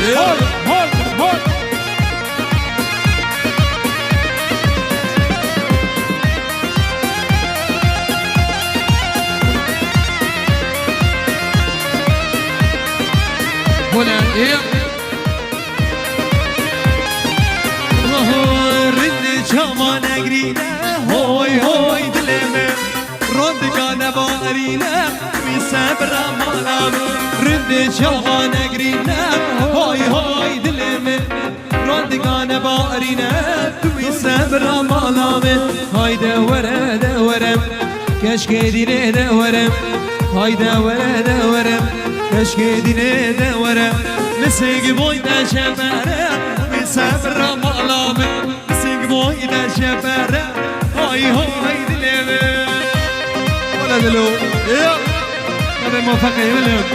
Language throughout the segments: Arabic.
هول هول هول هولا ايه رد شما نگرینه هوی هوی دلمه رندگان بارینه می صبر مالم رد شما نگرینه هوی هوی دلمه رندگان بارینه می صبر مالم های دوره دورم کشکی دیره دورم های دوره دورم کشکی دیره دورم مسیگ بوی دشبره می صبر مالم موي لا شفره هاي هاي دلمه ولا دلو يا هذا موفق يا ولد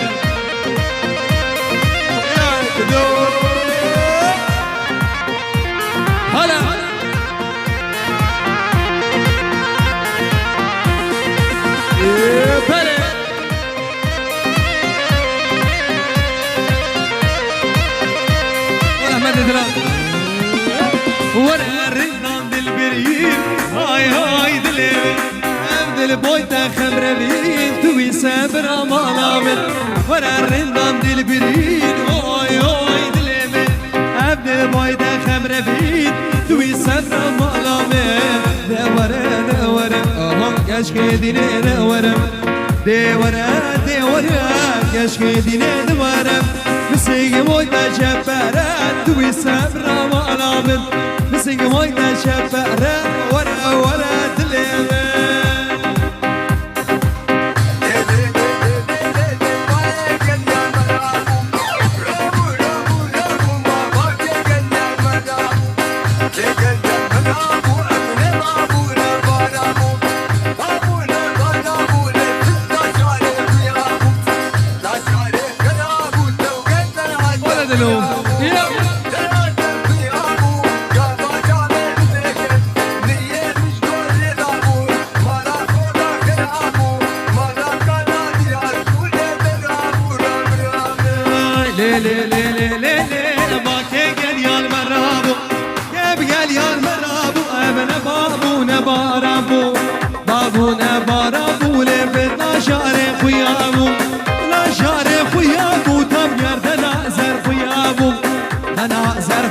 يا دلو هلا بلى ولا ما تدرى ولا هاي هاي دلمي ابدل بويتا خمر بين توي سابر مالامن ورا الرندام دل برين هاي هاي دلمي ابدل بويتا خمر بين توي سابر مالامن دورا دورا اها كشكي ديني دورا دورا كشكي ديني دورا مسيق بويتا شفارا توي سابر مالامن مسيق بويتا شفارا ولا تلمه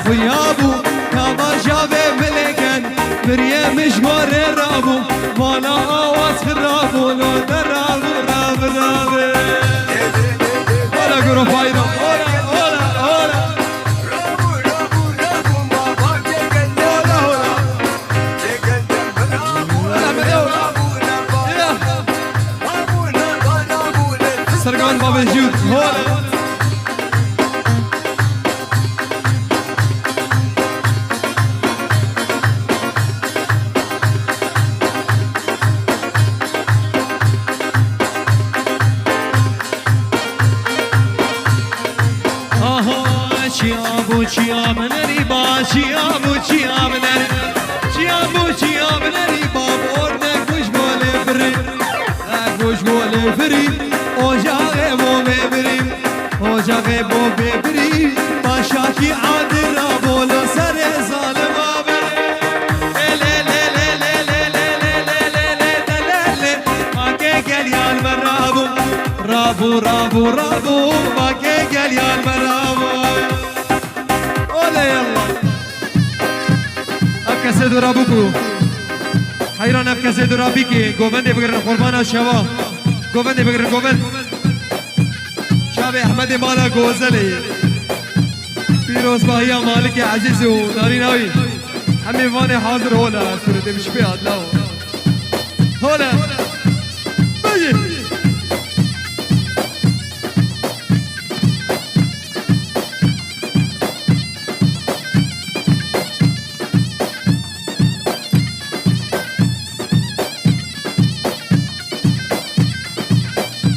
خيابو كما جابي ملكن مريم مشوار رابو وانا اواز خرابو لو درابو راب راب ولا قرو فايدو ولا سرقان باب الجود هولا جاغي بو ببري باشاكي عادل رابولو سر ظالم ابي لا لا لا لا لا لا لا لا لا لا باكي قليان مرابو رابو رابو رابو باكي قليان مرابو ولا يلا اكسدو رابوكو حيران اكسدو رابيكي قوبندي بقر قربان شوا قوبندي بقر قوبند احمد مالا گوزلی پیروز باهی مالک عزیز و دارین هایی همه وان حاضر هولا صورت مش بیاد لاو هولا بجی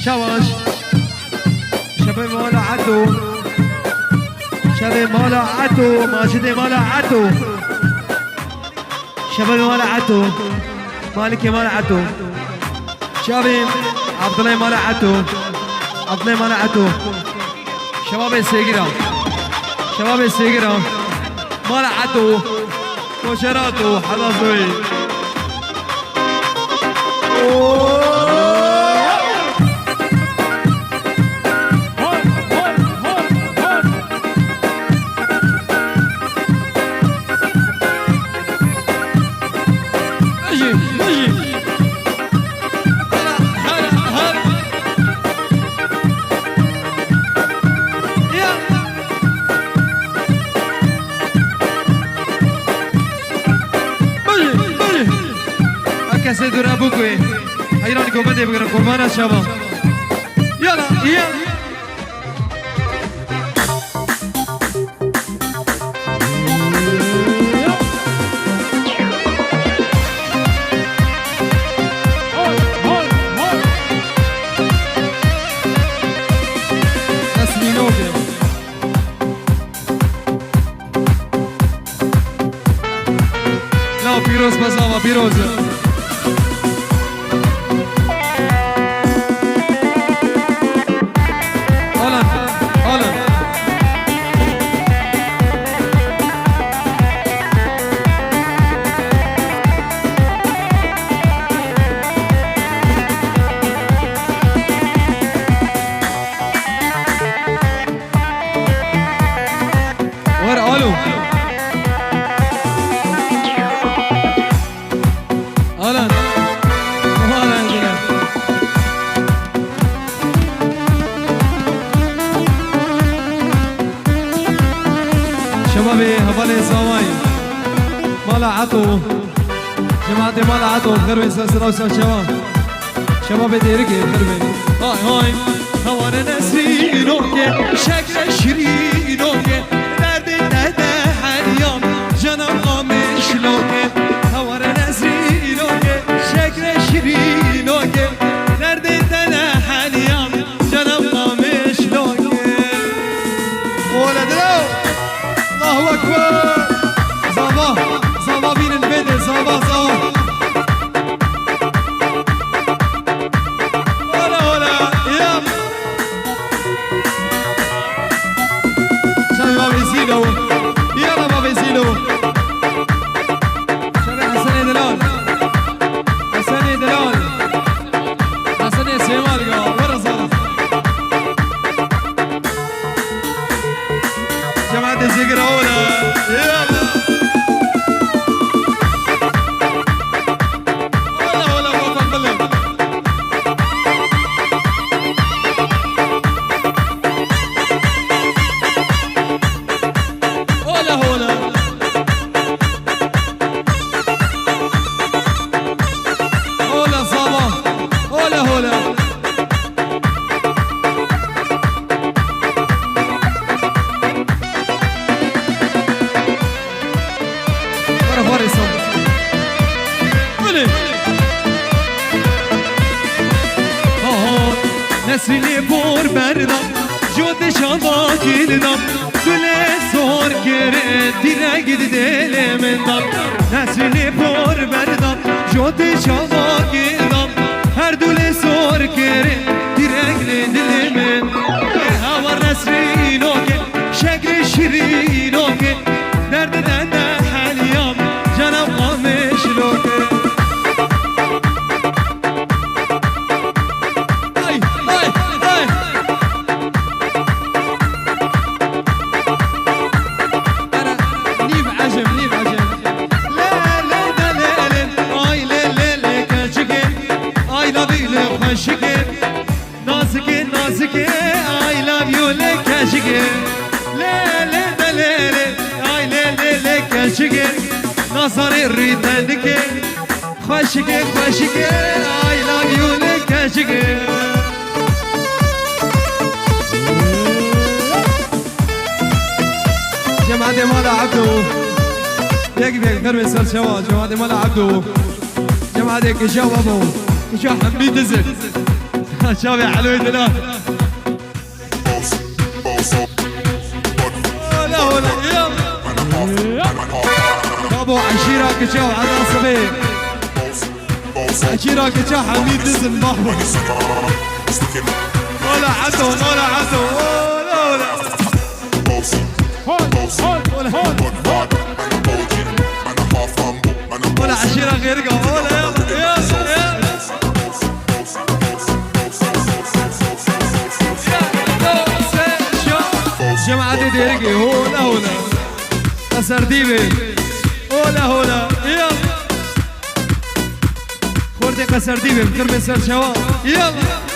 شواش شباب مالا عتو شباب مالا عتو ماجد مالا عتو شباب مالا عتو مالك مالا عتو شباب عبد الله مالا عتو عبد الله مالا عتو شباب السيجرا شباب السيجرة مال عدو وشراتو حضازوي سيد رابوكوي حيران كومندي بقرا قربانا شباب يلا يلا لا بيروز بزاوة بيروز شبابي هبالي زواي مالا عطو جماعتي مالا عطو خربي سلسلة وسل شبابي ديركي خربي هاي هاي هوانا نسينوكي شكل شرينوكي دردي دهده حريام جنم قامش لوكي هوانا نسينوكي شكل شرينوكي دردي دهده حريام جنم قامش لوكي ولد لو الله أكبر زابا زابا بين البدل زابا زابا هلا هلا يلا شباب بابا يزيدوا يلا بابا يزيدوا شباب حسن دلال حسن دلال حسن سيمال ورا زابا جماعة الزقرة أولى يلا ولا ولا ما تنقلب ولا ولا ولا صابة ولا ولا نسلی پر بردم جود شادا کردم دل سور کرد دیره گید دل من دم نسلی پر بردم جود شادا کردم هر دل سور کرد دیره گید دل من هوا نسلی نوکه شکل شیری نوکه درد دنده حلیام جنم قامش لوکه نظري الريد عندك خشك خشك I love you لك عشق جماعة مالا عبدو يك بيك خربي سر شوا جماعة مالا عبدو جماعة كشاو أبو كشاو حميد دزل شابي حلوة دلال ولا ولا يلا ابو عشيرة كشاو على صبي عشيرة كشاو حميد دزل محبوب ولا عدو ولا عدو ولا ولا وديرقي هولا هولا قصر ديبي هولا هولا يلا خوردي قصر ديبي بكر من سر شواب يلا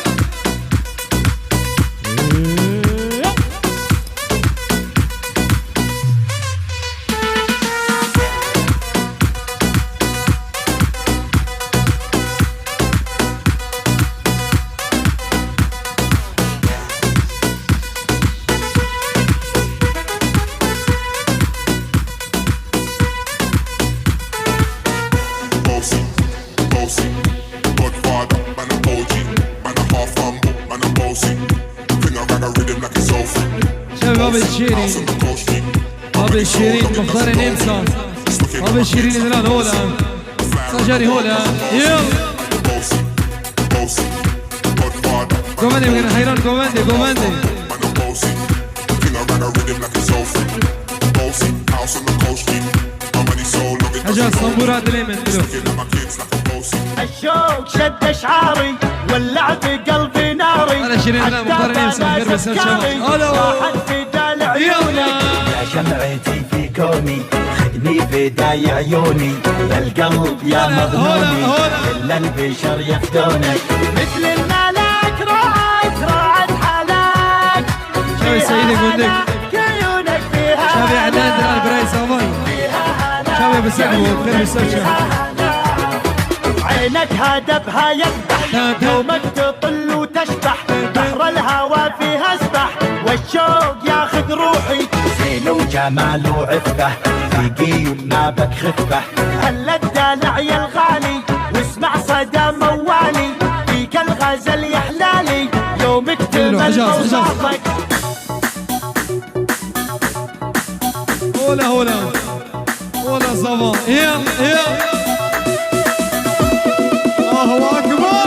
بابا الشيرين بابا الشيرين مختار نمسا بابا الشيرين إذن هولا سجاري هولا يلا كوماندي من حيران كوماندي حاجة صنبورة دليمن الشوق شد شعاري ولع في قلبي ناري انا شيرين انا مختار نمسا غير بس راحت في دال عيونك يا شمعتي في كوني خدني في داي عيوني يا القلب يا مظنوني كل البشر يفدونك مثل الملاك راعت حالك شوي سيدي قندك عيونك فيها شوي اعلان درال براي صابون شوي بسعبه بخير بسرشة عينك هدفها يذبح يومك تطل وتشبح بحر الهوى فيها اسبح والشوق ياخذ روحي زين وجمال وعفه في قيم ما بك خفه هلا الدلع يا الغالي واسمع صدى موالي فيك الغزل يحلالي يوم اكتمل اوصافك هولا هولا هولا صبا يلا الله أكبر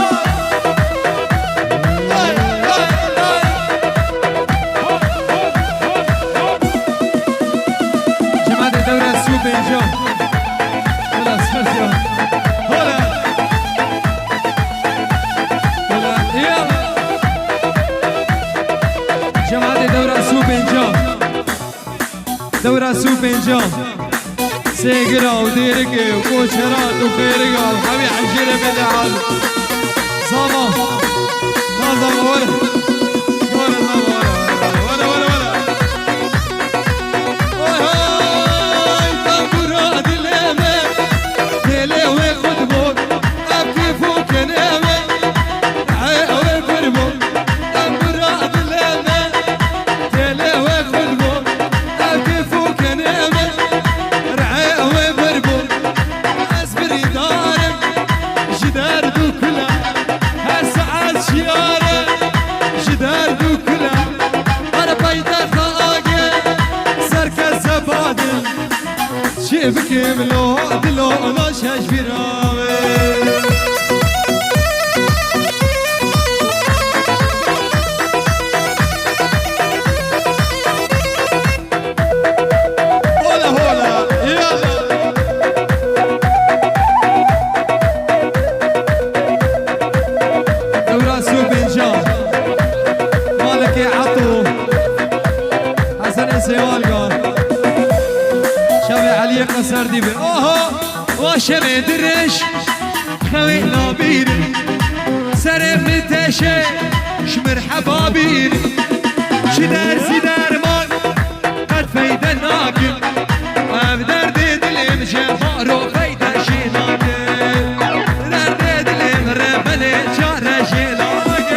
جماعة الدورة السوبي جو هلا سفرسيو هلا يلا جماعة الدورة السوبي جو دورة السوبي جو سيقرا وديرقي وكوشرات وخيرقا وحبي عشيرة بالعال صاما ما صاما ولا صاما ولا هاي تنبرا دليمة دلي ويخدمون أبكيفو كنيمة عي ويفرمون تنبرا دليمة دلي ويخدمون أبكيفو كنيمة شبك ملو دلو ما شاش براوي هولا هولا يلا دورة سوبنجان مالك يعطو حسن سيوال قال شابي علي قصر ديبي اوه وشمي درش خوي نابير سرف نتشي شمر حبابير شدار سدار مان قد فايدة ناكل ابدر ديد الامجمارو فايدة شي ناكل دار ديد الامرمالي جار شي ناكل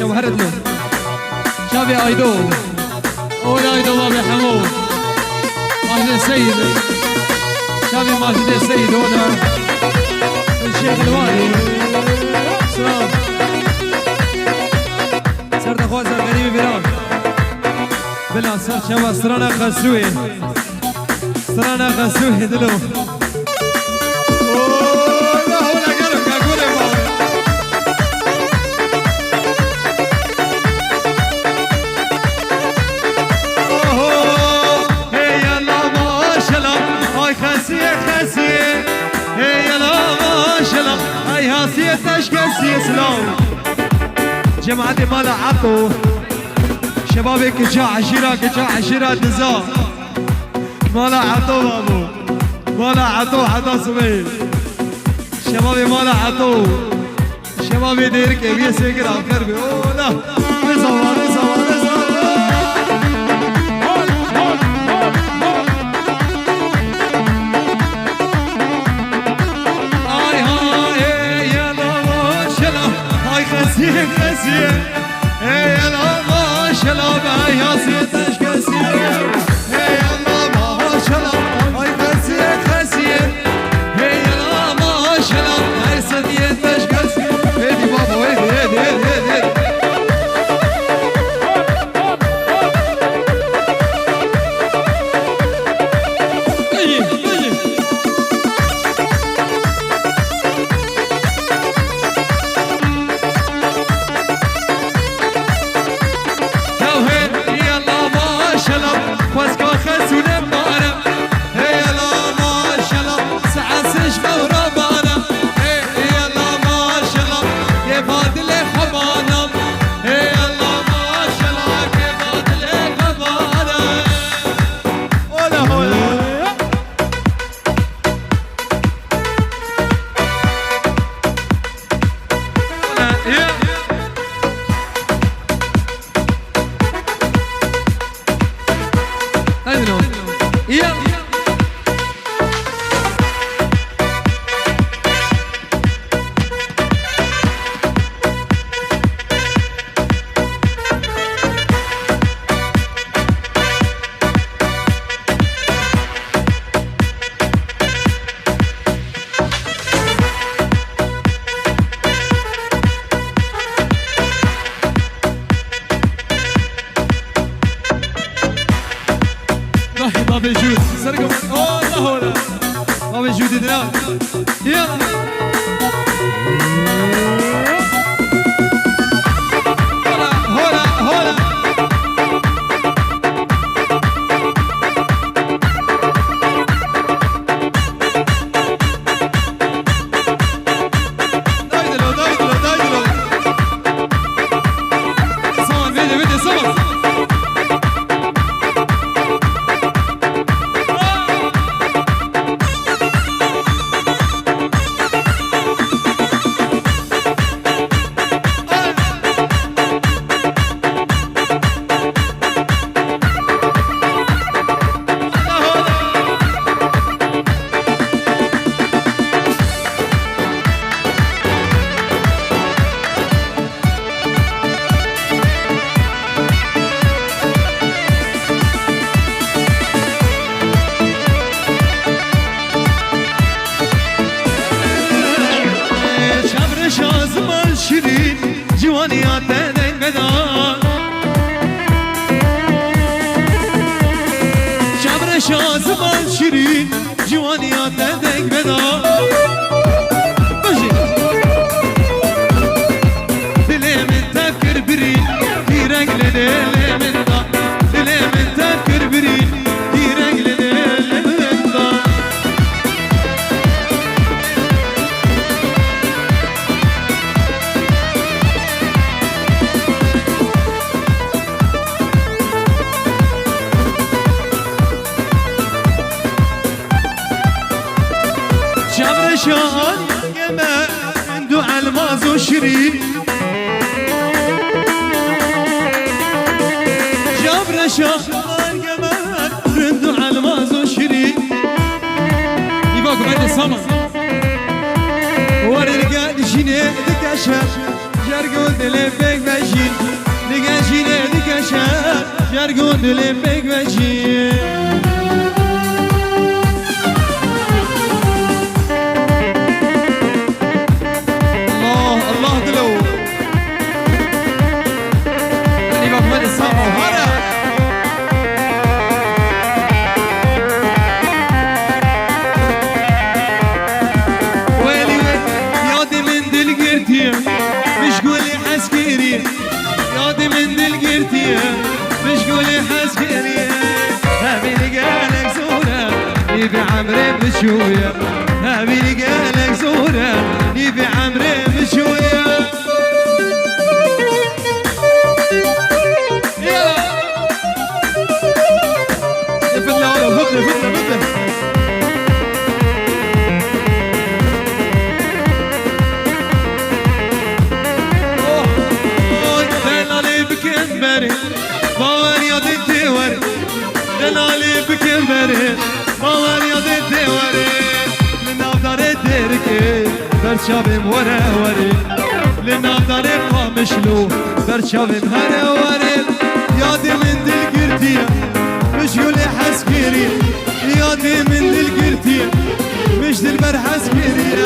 وهرد له شافي ايدول اول ايدول ابي حمود ماجد السيد شافي ماجد السيد هنا الشيخ الوالي سلام بلا سر شبا سرانا خسوي سرانا خسوي دلو لا ولا قرب كاكوري بابا هي يلا ما شاء الله هاي خسيه خسيه هي يلا ما شاء الله هاي هاسيه تشكسيه سلام جماعتي مالا عطو شبابي كجا عشيرة دزا مالا عطو بابو مالا عطو حتى صبيل شبابي مالا عطو شبابي دير كيفية سيكر آخر بي اوه لا نزوا آي هاي يلا ما شاء الله هاي خسيه هي يلا ما شاء الله باي هاسيتش كسيه هي يلا ما شاء الله هاي خسيه هي يلا ما شاء الله هاي سديتش كسيه هدي بابا هدي بابي جود سرقوا الله هولا بابي جود دلال يلا هولا دايدلو صمت فيدي صمت شیرین جوانیات دنگ بدار شبر شازمان شیرین جوانیات دنگ بدار باشی دلم تفکر برین دیرنگ لدلم دا دلم تفکر برین دیرنگ لدلم دا شان يما عنده الماز وشرين جابر شان يما عنده الماز وشرين يباك بعد الصمت ورقا دشيني دكاشا جرقو دلبك بجين دكاشيني دكاشا جرقو دلبك بجين مشوية هابي قالك زورة نبي عمري مشوية باور يا دنتي ورد دلالي بكبرت باور يا دنتي ورد لنافدار الدركي برشابم ورا ورد لنافدار قامشلو برشابم هرا ورد يادي من دل قرتية مش يولي حسكرية يادي من دل قرتية مش دل برحسكرية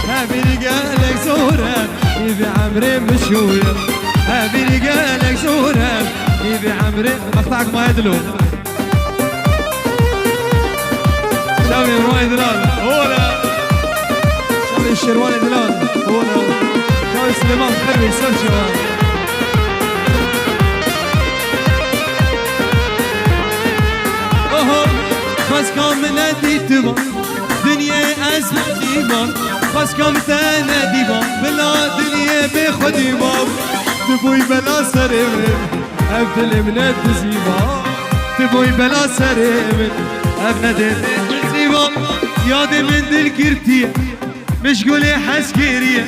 هابي رجالك زورة يبي عمري مشوية هابي رجالك زورة يبي عمري مقطعك ما يدلو شابي مروي دلال هولا شابي الشرواني دلال هولا شابي سليمان خربي سل شباب اوه بس كم من ديتما دنيا أزمة ديما بس كم تانا ديما بلا دنيا بخدي باب تبوي بلا سرمن أبدل من التزيما تبوي بلا سرمن أبدل من التزيما يادي من دل كرتية مش قولي حسكرية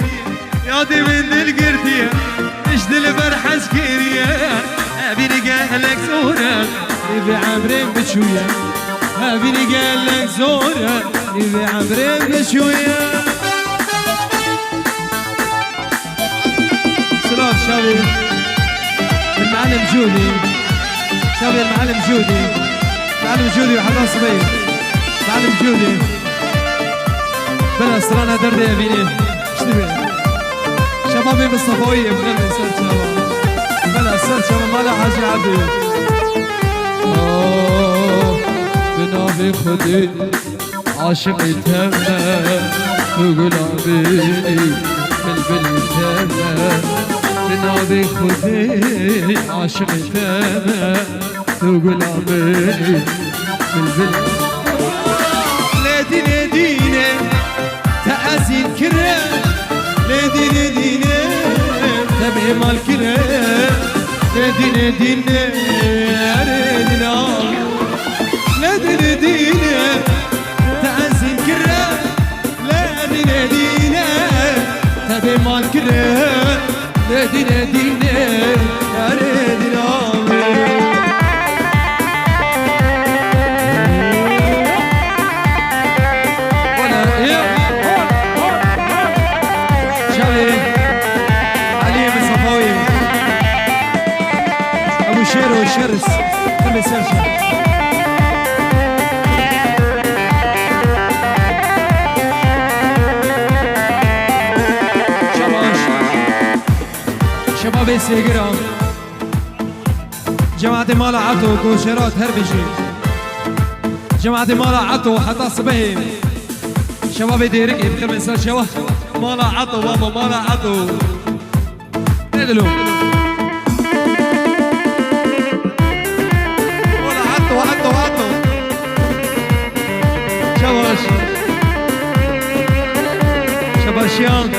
يادي من دل كرتية مش دل بر حسكرية أبي رجالك زورة يبي عمري بشوية أبي رجالك زورة يبي عمري بشوية سلام شابي المعلم جودي شابي المعلم جودي معلم جودي وحضان صبي معلم جودي بلا سرانا دردي يا بيني اشتبه شبابي بالصفوية بغني سر شباب بلا سر شباب ما لا حاجة عبدي بنابي خدي عاشقي تمام تقول عبيني بلبل تمام بنابي خدي عاشقي تمام تقول عبيني بلبل ليدي ليديني تأزين كرام ليدي ليديني تبعي مال كرام ليدي ليديني أريدنا ليدي ليديني تأزين كرام ليدي ليديني تبعي مال كرام ليدي ليديني أريدنا شيرو الشرس خلي سرشة شباب السيقرام جماعة مالا عطو كوشيرات هربشي جماعة مالا عطو حتى صبي شباب ديرك بخير من سر شوا مالا عطو بابا مالا عطو نقلو شباشيان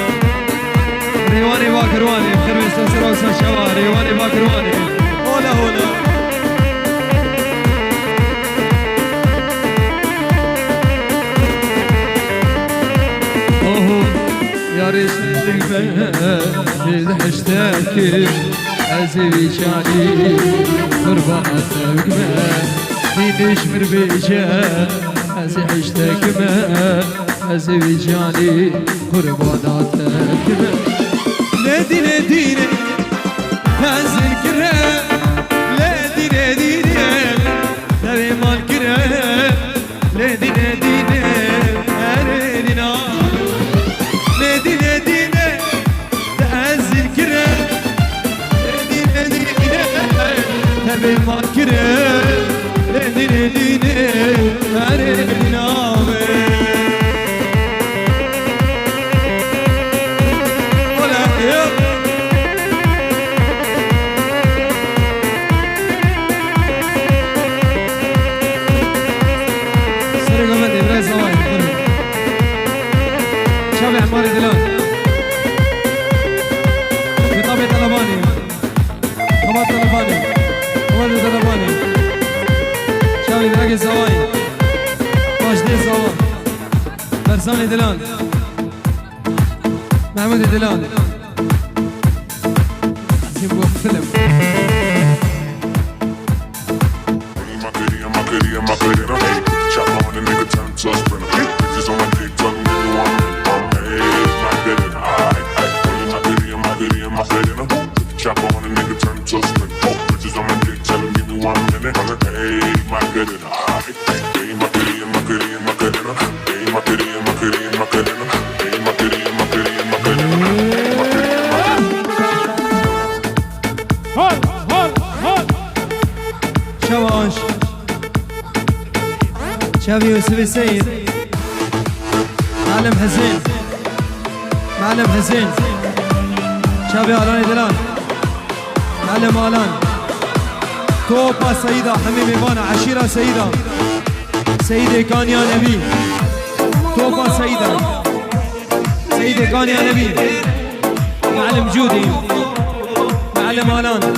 ريواني باكرواني بخير من سلسلة وسان شوا ريواني باكرواني هولا هولا اوه يا ريت نلقى إذا حشتاك أزوي شاني قربانك ما دينش مربيجا أزي عشتك ما أزوي جاني قرباناتك ما لدي لديني هزي الكرام لدي لديني تبي مال كرام لدي لديني أريدنا لدي لديني هزي الكرام لدي لديني تبي مال كرام لدي لديني أريدنا سرقة بدي بريز هواي احسان دلال محمود دلال سيبوا فيلم Chop on a nigga, turn to a spin. Bitches on my dick, tell him give me 1 minute. Hey, my good enough. Hey, my goodie, my goodie, my good enough. Hey, my goodie, my goodie, my good enough. Hey, my goodie, my goodie, my good enough. هول هول هول شواش شافي يوسف السيد معلم حسين معلم حسين شافي آلان دلال معلم آلان توبا سيدة حميم إيوانا عشيرة سيدة سيدة كان يا نبي توبا سيدة سيدة كان يا نبي معلم جودي معلم آلان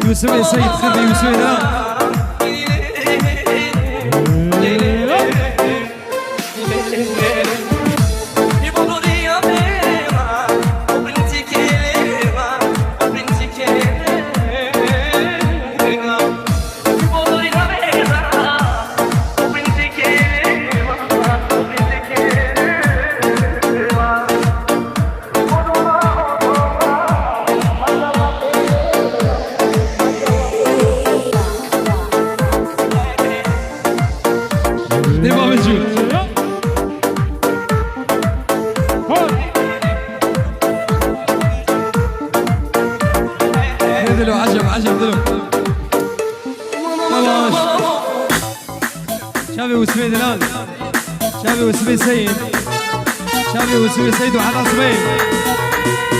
يوسف السيد خذي يوسف دلال شافي وسمي دلال شافي وسمي سيد شافي وسمي سيد وحدا صبي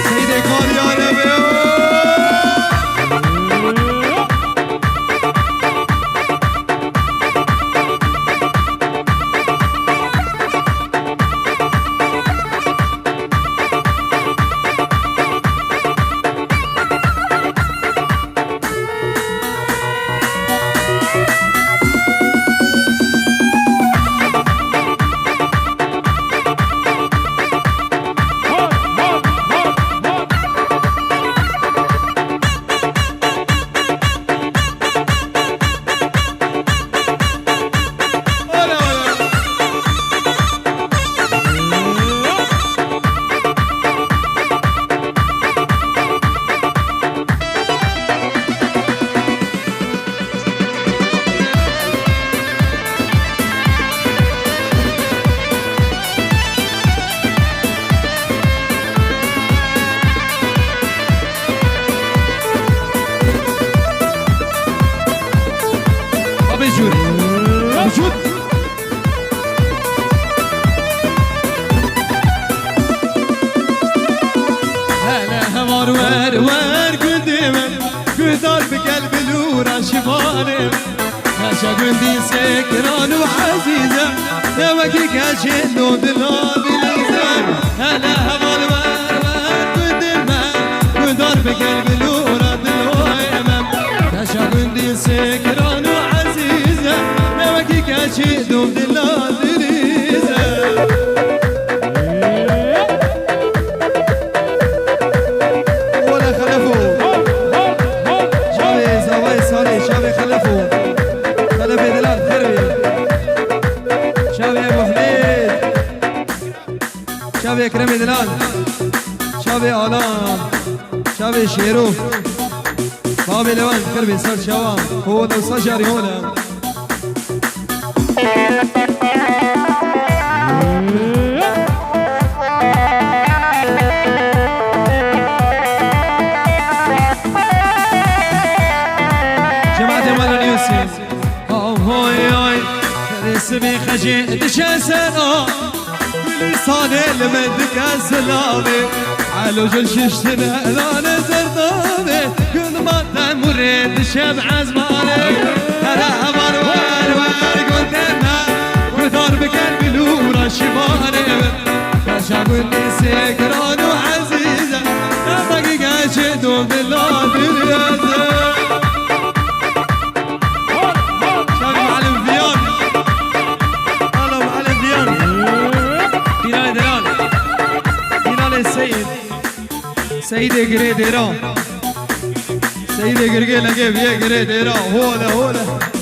سيدي كون يا نبي موجود هلا همار ور قدمن قدر بقلب الورا شفانم هاشا قندي سكران وعزيزة يا وكي كاشن ودلال بليزة هلا همار ور قدمن قدر بقلب الورا دلويمم هاشا قندي سكران وعزيزة يا وكي كاشن ودلال بليزة شابي كريمي دلال شابي آلام شابي شيرو بابي لوان كربي سر شوام هو لو سجاري هولا جماعة مالا نيوسين هوي هوي رسمي خجي دشاسنا لساني لمدك السلامي على وجه ششتنا انا زردامي كل ما تمرين شمع زماني انا امر ور قدامها وثار بقلبي لورا شمالي فشاقولي سكران وعزيزة ما دقيقة شدوا بالله باليزة شاقي معلم ذيان الله معلم ذيان سيدي قريديرا سيدي قرقيلة كيف يا قريديرا هولا هولا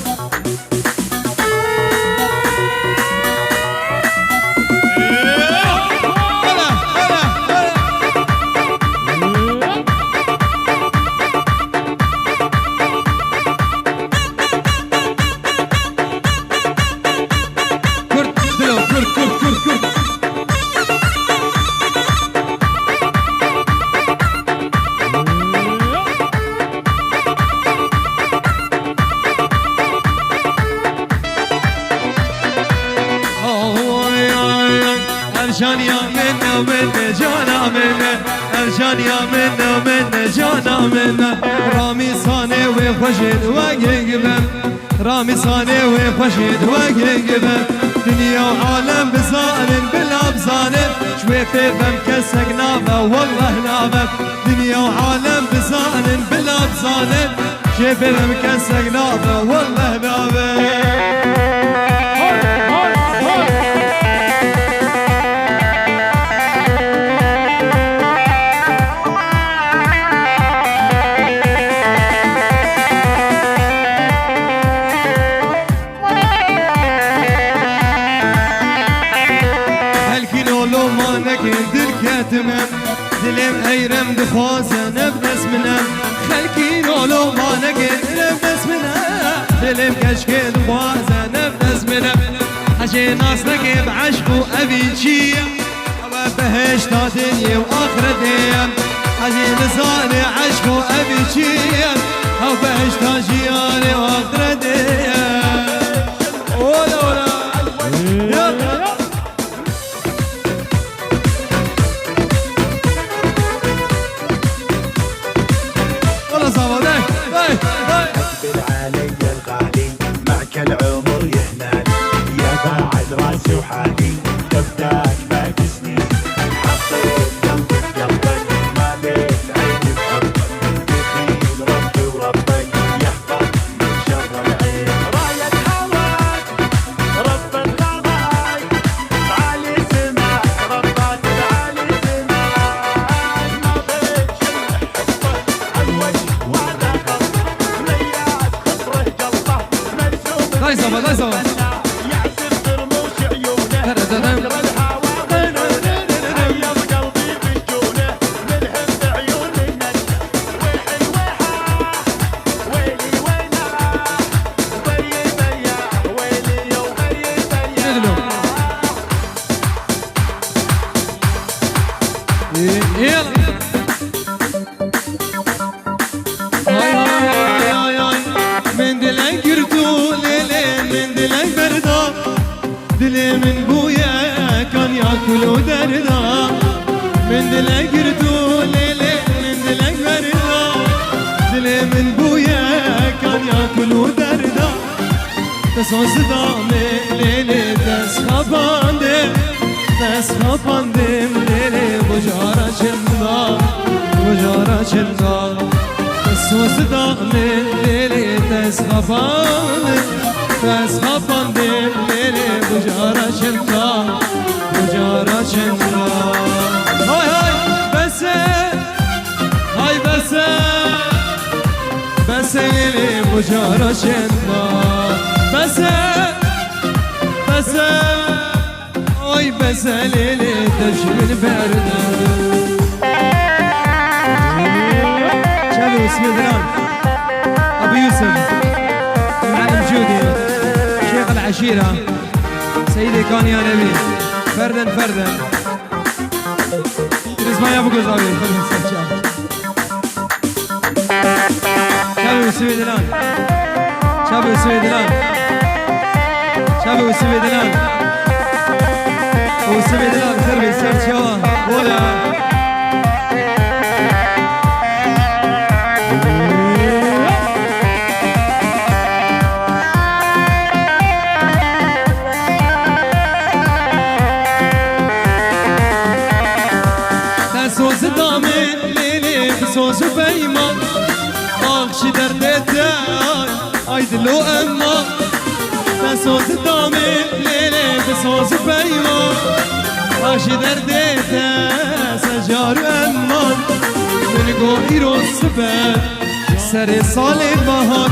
ارجان يا منا ومنا جانا منا ارجان يا منا ومنا جانا منا رامي صاني وخشد وقيقبن رامي صاني وخشد وقيقبن دنيا وعالم بزانن بالابزانن شوي فيفم كسق نافه والله نافه دنيا وعالم بزانن بالابزانن شوي فيفم كسق نافه والله نافه دلم ايرم دخوازه نفس منم خلقي نولو ما نقل نفس منم دلم كشكي دخوازه نفس منم حجي ناس نقب عشق وابي شي اما بهشتا دنيا واخرتي حجي لساني عشق وابي شي او بهشتا جياني واخرتي ولا ولا يلا بالعالي الغالي معك العمر يهنالي يا بعد راسي وحالي قبلك باقي سنين حطيت قلبي بقلبك ماليت عيني بحبك يخيل ربي وربك يحفظك من شر العين راية هواك رب الغضاك بعلي سماك ربك بعلي سماك ما بيت حبك عالوجه وعلى لا يصبر لا يصبر يعسر ترموش عيونه قدر الهوى حيض قلبي بجونه من حب عيون النجم ويحي ويحاه ويلي ويناه بري برياه ويلي وبري برياه يلا من دلك يرتو ليلي من دلك بردا دلي من بويا كان ياكل ودردا من دلك يرتو ليلي من دلك بردا دلي من بويا كان ياكل ودردا تسوس دامي ليلي تسخباندم تسخباندم ليلي بجارة شندا بجارة شندا تسوس دامي ليلي تسخباندم تسخباندم ليلي بجارة شندا بجارة شندا هاي هاي بس هاي بس بس ليلي بجارة شندا بس بس هاي بس ليلي تشم البردة شادو اسمي دلال ابو يوسف المعلم جودي شيخ العشيرة سيدي كان يا نبي فردا فردا اسمع يا ابو قزاوي شابو السويدلان شابو السويدلان شابو السويدلان والسويدلان تربي سير شوا ولا صوص بيمان اخش دردتاي ايدلو اما صوص دامي ليلي بصوص بيمان اخش دردتاي سجار اما بنقو إيرو الصبر سر صالي بهار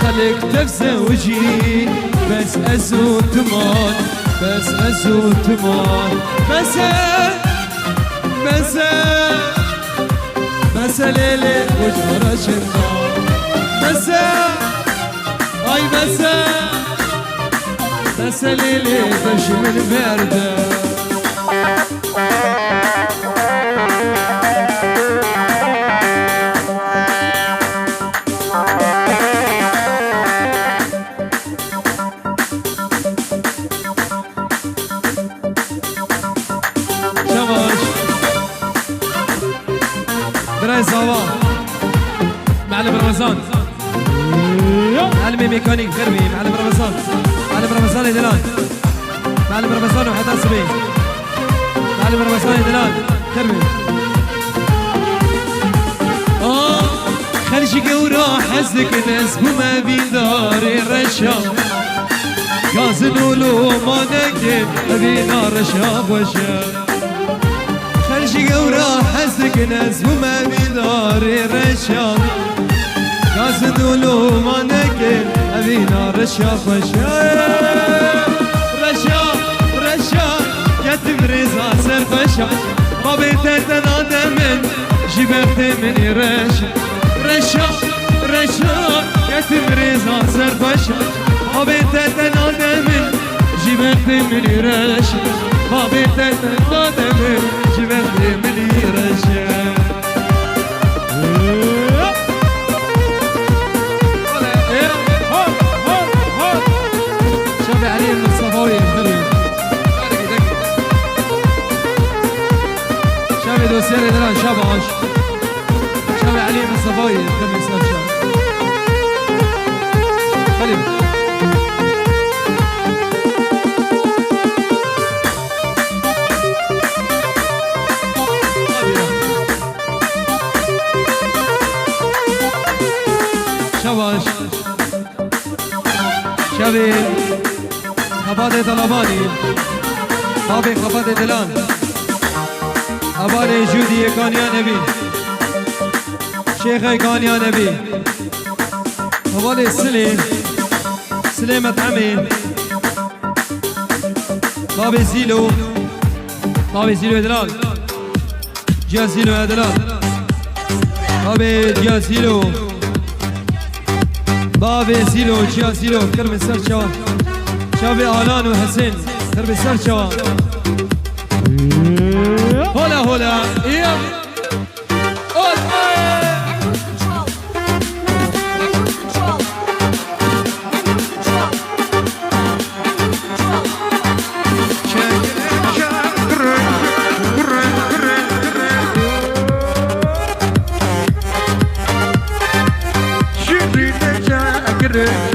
خلق تفزوجي بس أزو تمان بس أزو تمان بس ليلي وجهر النار بس هاي بس ليلي بشم البردة زوا معلم رمضان معلم ميكانيك غربي معلم رمضان يدلان معلم رمضان وحدا صبي معلم رمضان يدلان غربي خلشي قورا حزك ناس بما بيدار الرشا كازنولو ما نكتب بيدار رشاب وشاب خلشي قورا حزك ناس بما بيدار الرشاب كازنولو ما نكتب بيدار رشاب وشاب رشاب كتب رزا سرفشا ما بيتك تنادى من جبت مني رشاب كتب رزا سرفشا ما بيتك تنادى من جبت مني رشاب ما بيتك تنادى من جبت مني رشاب شافي علي من الصفاوي الخلوي شافي دوسيري دلان شاباش شافي علي من الصفاوي الخلوي سلام شاب خليل شاباش شافي خبادي طلباني خابي خبادي دلان أبالي جودي كانيا نبي شيخي كانيا نبي أبالي سليمة عمي خابي زيلو دلال جا زيلو دلال خابي جا زيلو بابي زيلو جا زيلو كرم السر شوا شافي آلان وحسين كرم السر شوا هولا إيه Şükrü de çakırı